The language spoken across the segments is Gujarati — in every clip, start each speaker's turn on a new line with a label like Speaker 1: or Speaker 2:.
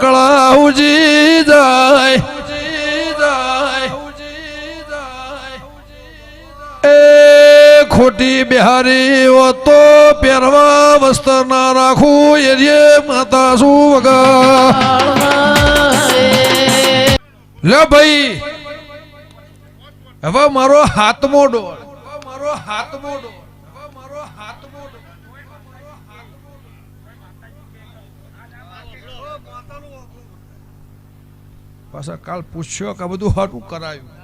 Speaker 1: કળાઉજી જાય એ ખોટી બિહારી ઓ તો પહેરવા વસ્ત્ર ના રાખું એરિયે માતા શું વગા લે ભાઈ હવે મારો હાથમો ડોળ પાછા કાલ પૂછ્યો કે બધું હાટું કરાયું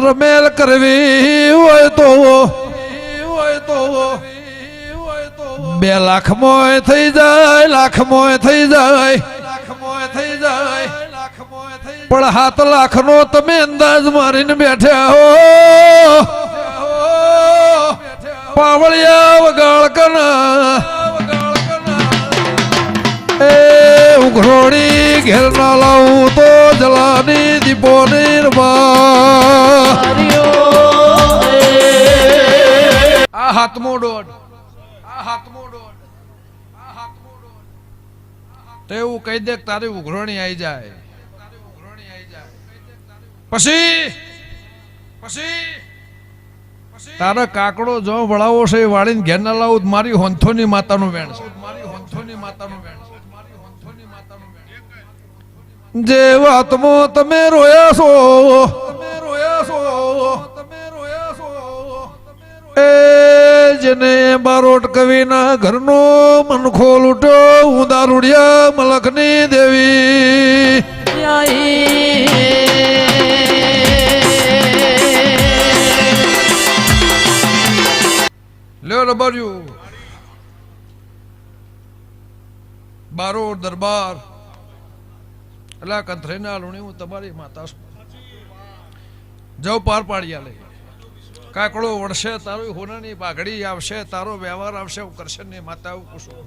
Speaker 1: રમેલ કરવી હોય તો 2 લાખ મોય થઈ જાય પણ 7 લાખ નો તમે અંદાજ મારીને બેઠા હો પાવળિયા વગાળ કના એ ઉઘરોડી ઘેર ના લાવું તો જલાની દીપો આ હાથમો દોડ તો એવું કહી દે તારી ઉઘરોણી આવી જાય પછી તારા કાકડો જો વળાવો છે એ વાળીને ઘેર ના લાવું મારી હોંથોની માતાનું વેણ છે જે વાતમાં તમે રોયા છો એ જેને બારોટ કવિના ઘરનો મનખો લૂટો હું દારૂડિયા મલકની દેવી લ્યો રબર્યું બારોટ દરબાર એટલે કંથરેના લુણી હું તમારી માતા છું જવ પાર પાડ્યા લઈ કાકડો વળશે તારો હોનાની પાઘડી આવશે તારો વ્યવહાર આવશે હું કરશનની માતા એવું પૂછું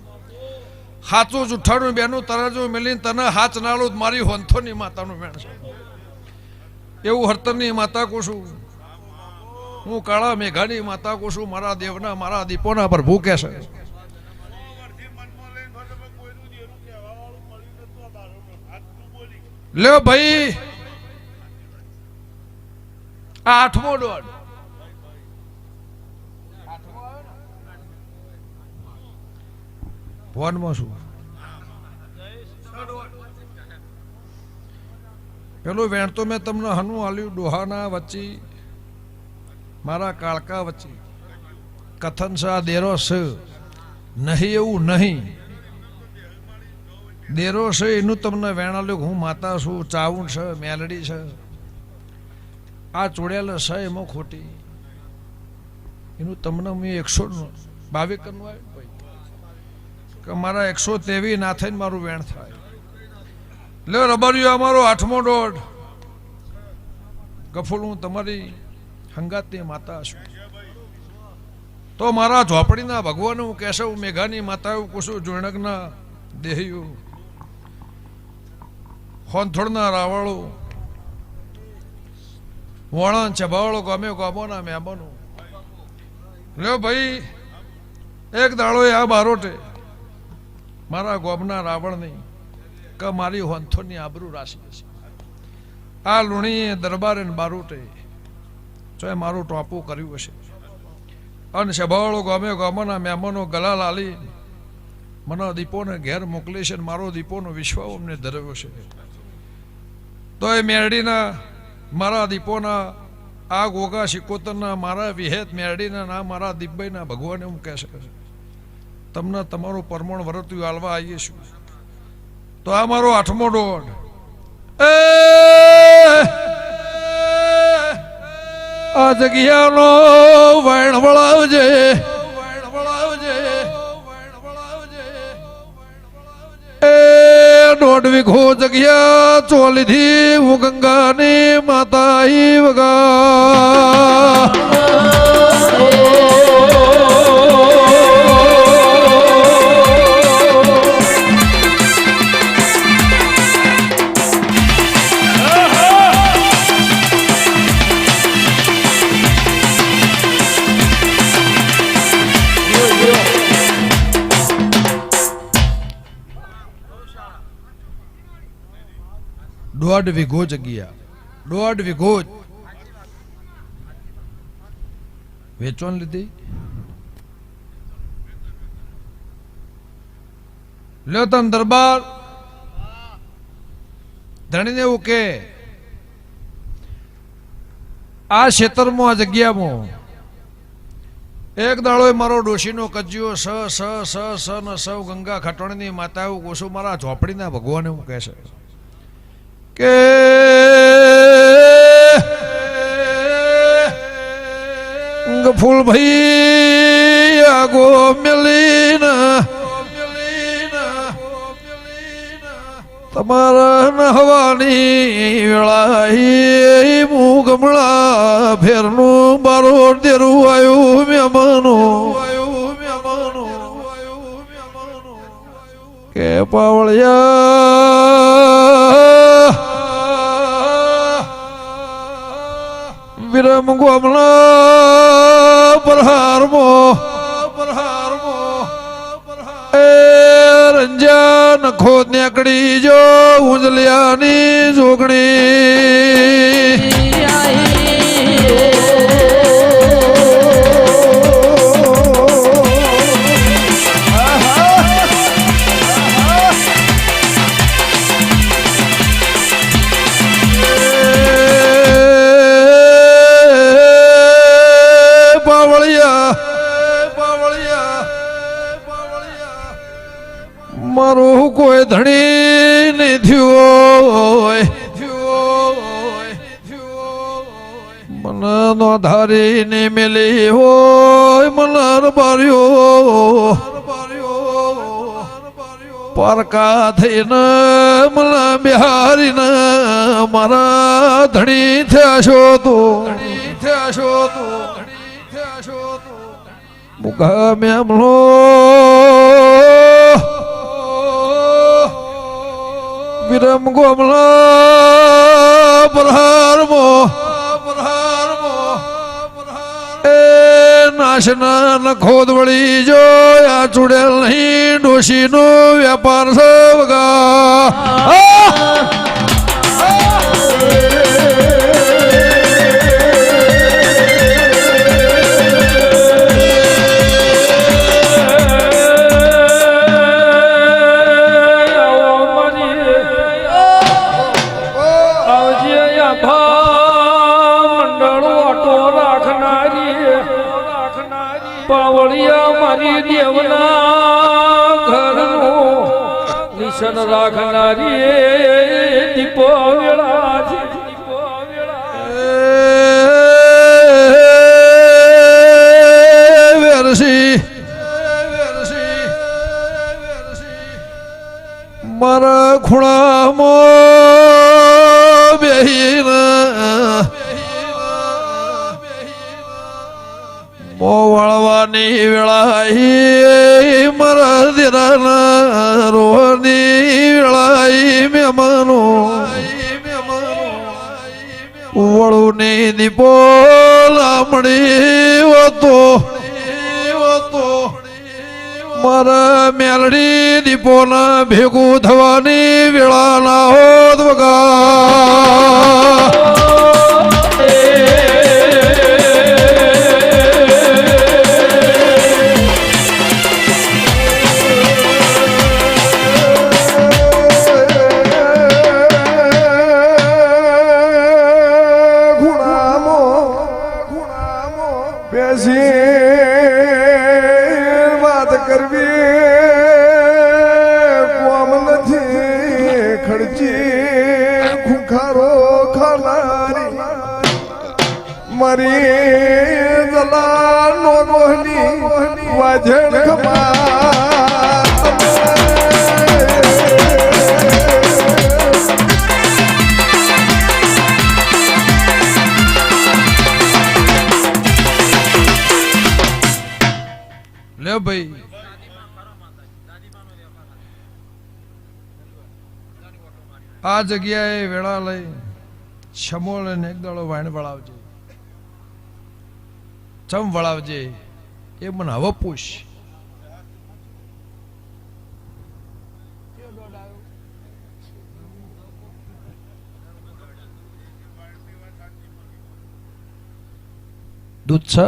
Speaker 1: હાચું જુઠ્ઠાણું બેનું તરજો મિલીને તને હાચ નાળું મારી હોંથોની માતાનું વેણ છે એવું હરતરની માતા કુશું હું કાળા મેઘાની માતા કુશું મારા દેવના મારા દીપોના પર ભૂકે છે લ્યો ભાઈ આ 8મો દોડ ફોનમાં શું પેલું વેણ તો મેં તમને હનું આલ્યું ડોહાના વચ્ચે મારા કાળકા વચ્ચે કથન સા દેરો સ નહીં એવું નહીં દેરો છે એનું તમને વેણ આલ્યું હું માતા છું ચાવણ છે મેલડી છે આ ચોડેલ છે એમાં ખોટી એનું તમને મેં 122 કરવું આવ્યું કે મારા 123 ના થઈને મારું વેણ થાય લે રબરિયો અમારો 8મો દોડ ગફુલ હું તમારી હંગાતની માતા છું તો મારા ઝોપડીના ભગવાન હું કહેશે હું મેઘાની માતા એવું કુશું જોણકના દેહયું હોનથોડના રાવળો વળણ ચબાવળો ગમે ગમોના મહેમાનો લ્યો ભાઈ એક દાડો આ બારોટે મારા ગોમના રાવણ નહીં કે મારી હોંથોની આબરૂ રાશિ છે આ લુણીએ દરબારે બારોટે જો મારું ટોપું કર્યું હશે અને સભાવાળો ગમે ગમોના મહેમાનો ગલા લાલી મને દીપોને ઘેર મોકલે છે મારો દીપોનો વિશ્વાસ અમને ધરાવ્યો છે તો એ મેરડીના મારા દીપોના આ ગોગા શિકોતરના મારા વિહેત મેરડીના ના મારા દીપભાઈના ભગવાને હું કહે છે તમને તમારું પરમણ વરત્યું આલવા આવીએ છું તો આ મારો 8મો દોડ આ જગ્યાનો વૈણ વળાવજે એ 1.5 વીઘો જગ્યા ચોલીધી હું ગંગાની માતા વગા 1.5 વીઘો જગ્યા, 1.5 વીઘો વેચવાની લીધી. લ્યો તન દરબાર ધણીને એવું કે આ ક્ષેત્રમાં આ જગ્યામાં એક દાડો મારો ડોશીનો કજિયો સ સ સ સ ન સૌ ગંગા ખટોણીની માતા એવું કોશું મારા ઝોપડીના ભગવાન એવું કહે છે કે ફૂલ ભાઈ આગો મેલીના તમારા નહવાની વેળા હું ગમળા ફેરનું બારો દેરું આવ્યું મહેમાનો કે પાવળિયા વિરમ ગોમલા પ્રહારમાં રંજા નખો નેકડી જો ઉંજલિયાની જોગણી મારું કોઈ ધણી નહીં થયું મને નો ધારી ને મેલી હોય મલર બાર્યો પારકા થઈને મને બિહારીને મારા ધણી થયા છો તો મુખા મેમલો વિરમ ગોમલા પ્રહારમો એ નાશના નખોદ વળી જો આ ચૂડેલ નહીં ડોશીનો વેપાર સવગા
Speaker 2: પાવળિયા મારી દેવના ઘરનું નિશન રાખનારી દીપો વેળા છે
Speaker 1: વેરસી મારા ખૂણામાં બેહીના મોવાળવાની વેળાઈ મારા દેરાના રોહની વેળાઈ મહેમાનો વળુની દીપો લામડી હતો મારા મેલડી દીપોના ભેગું થવાની વેળાના હોત વગા
Speaker 3: વાત કરવી કોમ નથી ખર્ચી ખુખારો ખાનારી મારી દલા નો મોહની વાજણ ખમા
Speaker 1: લે ભાઈ આ જગ્યાએ વેળા લઈ છમોળ અને એક દાડો વાણ વળાવજે ચમ વળાવજે એ મને હવે પૂછ દૂધ છે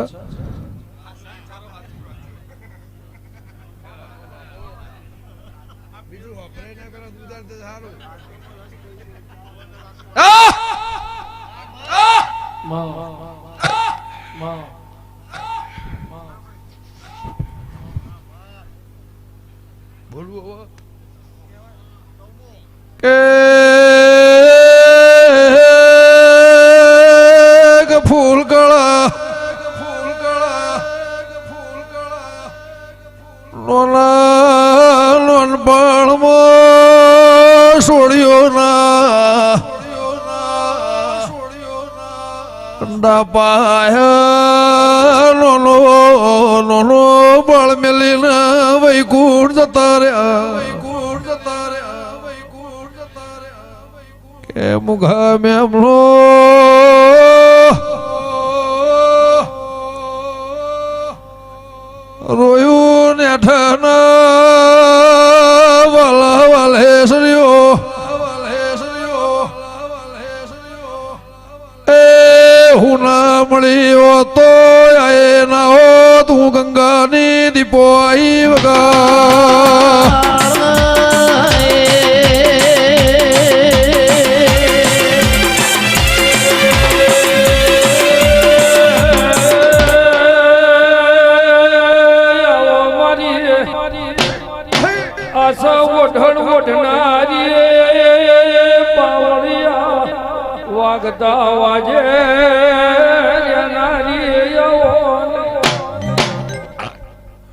Speaker 1: બોલવું હવે કે ફૂલ ગળા લોના લોનપણમાં છોડ્યો ના ડા પાયા લોનો લોનો બળ મેલીને વૈકુંઠ જતા રહ્યા કે મુઘા મેમનો રોયું ને ઠના વાલા વાલેશ્રીઓ એ હું ના મળ્યો તો એ ના હો તું ગંગાની દીપો આઈ વગા
Speaker 2: વાગતા વાજે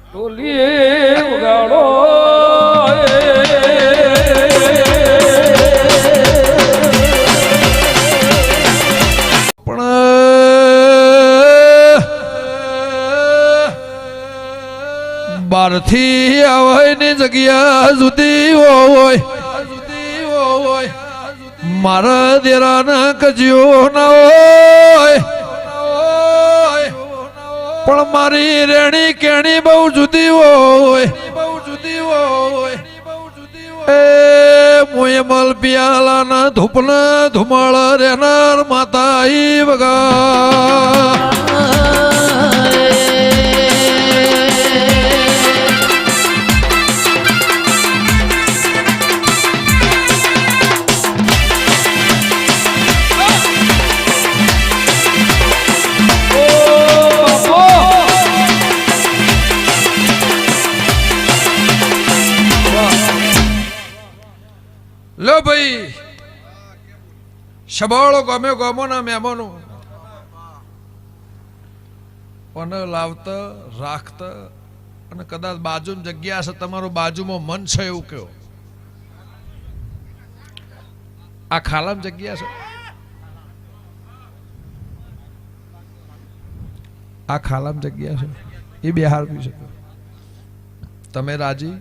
Speaker 2: ટોલી ઉગાડો
Speaker 1: પણ બારથી આવવાની જગ્યા જુદી હોય મારા દેરાના કજ્યો ના હોય પણ મારી રેણી કેણી બહુ જુદી હોય એ મોય મલ પિયાલાના ધૂપના ધુમાળ રહેનાર માતા ઈ વગા લો ભાઈ શબાળો ગમે ગમોના મહેમાનો અને લાવતા રાખતા અને કદાચ બાજુમાં જગ્યા છે તમારું બાજુમાં મન છે એવું કહો આ ખાલામાં જગ્યા છે આ ખાલામાં જગ્યા છે એ બિહાર બી છે તમે રાજી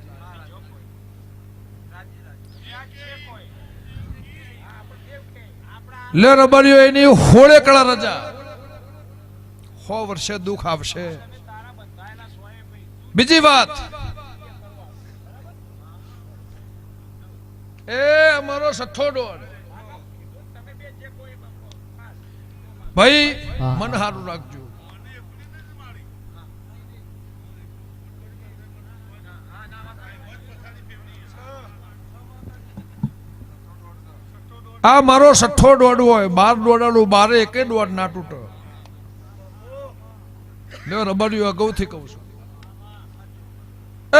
Speaker 1: લે રબરિયો એની હોળે કળા રજા 100 વર્ષે દુઃખ આવશે બીજી વાત એ અમારો સઠ્ઠો ડોન ભાઈ મન હારું રાખજો આ મારો સઠ્ઠો દોડ હોય 12 દોડાનું 12 એકે દોડ ના તૂટે લે રબડિયો અગાઉથી કહું છું એ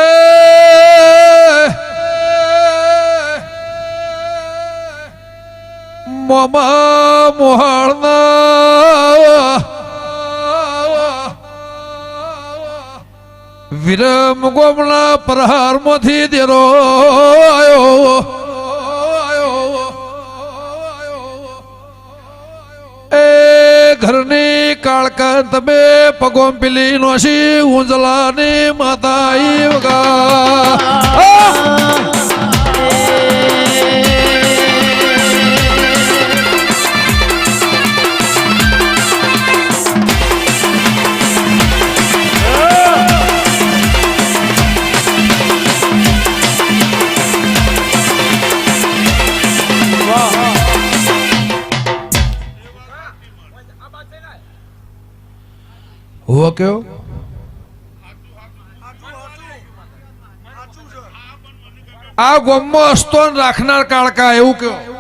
Speaker 1: મોમા મોહાળના વિરમ ગોમના પ્રહારમાંથી દેરો આયો ઘરની કાળકા તમે પગોમ પેલી નોશી ઉંજલાની માતા ઈ વગા કયો આ ગોમમાં અસ્તોન રાખનાર કાળકા એવું કયો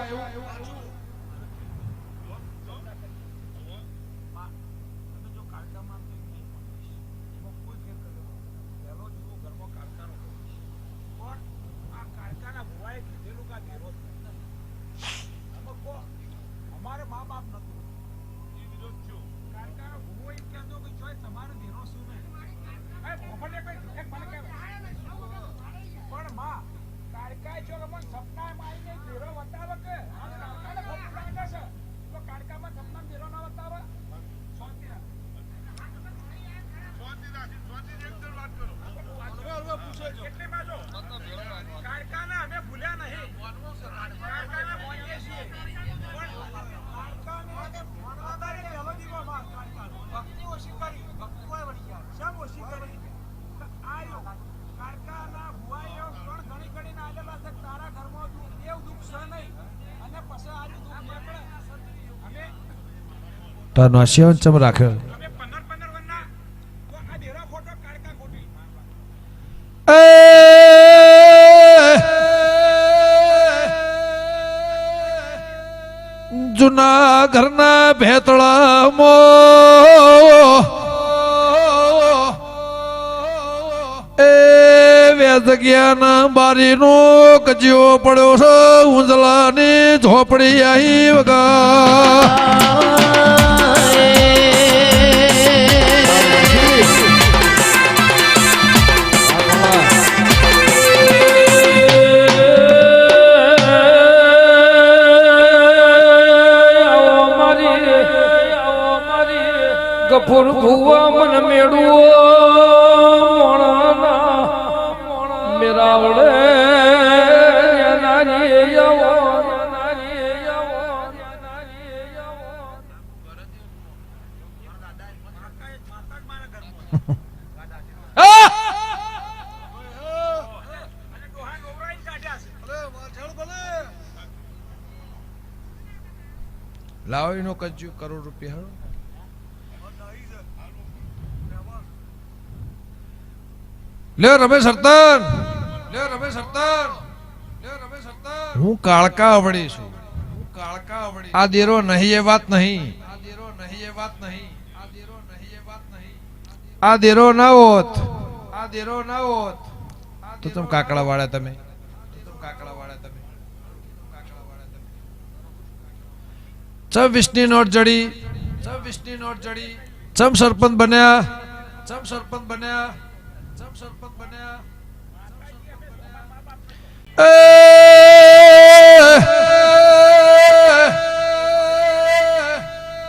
Speaker 1: તાર નાશિયાન ચમ રાખ્યો જુના ઘરના ભેતળામાં એ વેદજ્ઞાન બારીનો કજિયો પડ્યો છે ઉંજલાની ઝોપડી આહી વગા
Speaker 2: ગફુર ભુવા મન મેળુઓ મેરાવડે
Speaker 1: લાવો એનો કજ્જુ કરોડ રૂપિયા લે રમેશ હરતન હું કાળકા અવળી છું આ દેરો નહીં એ વાત નહીં આ દેરો ના હોત તો તમે કાકડા વાળા તમે ચમ વિષ્ણુ નોટ જડી ચમ સરપંચ બન્યા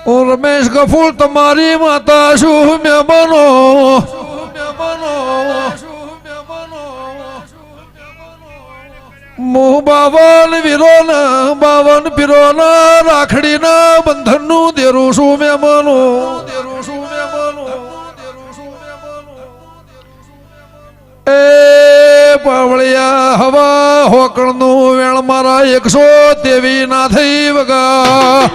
Speaker 1: ઓ રમેશ ગફુર તમારી માતા શું મહેમાનો મોહ બાવન પીરોના રાખડીના બંધનનું દેરું શું મહેમાનો એ પાવળિયા હવા હોકળનું વેણ મારા 100 તેવી ના થઈ વગા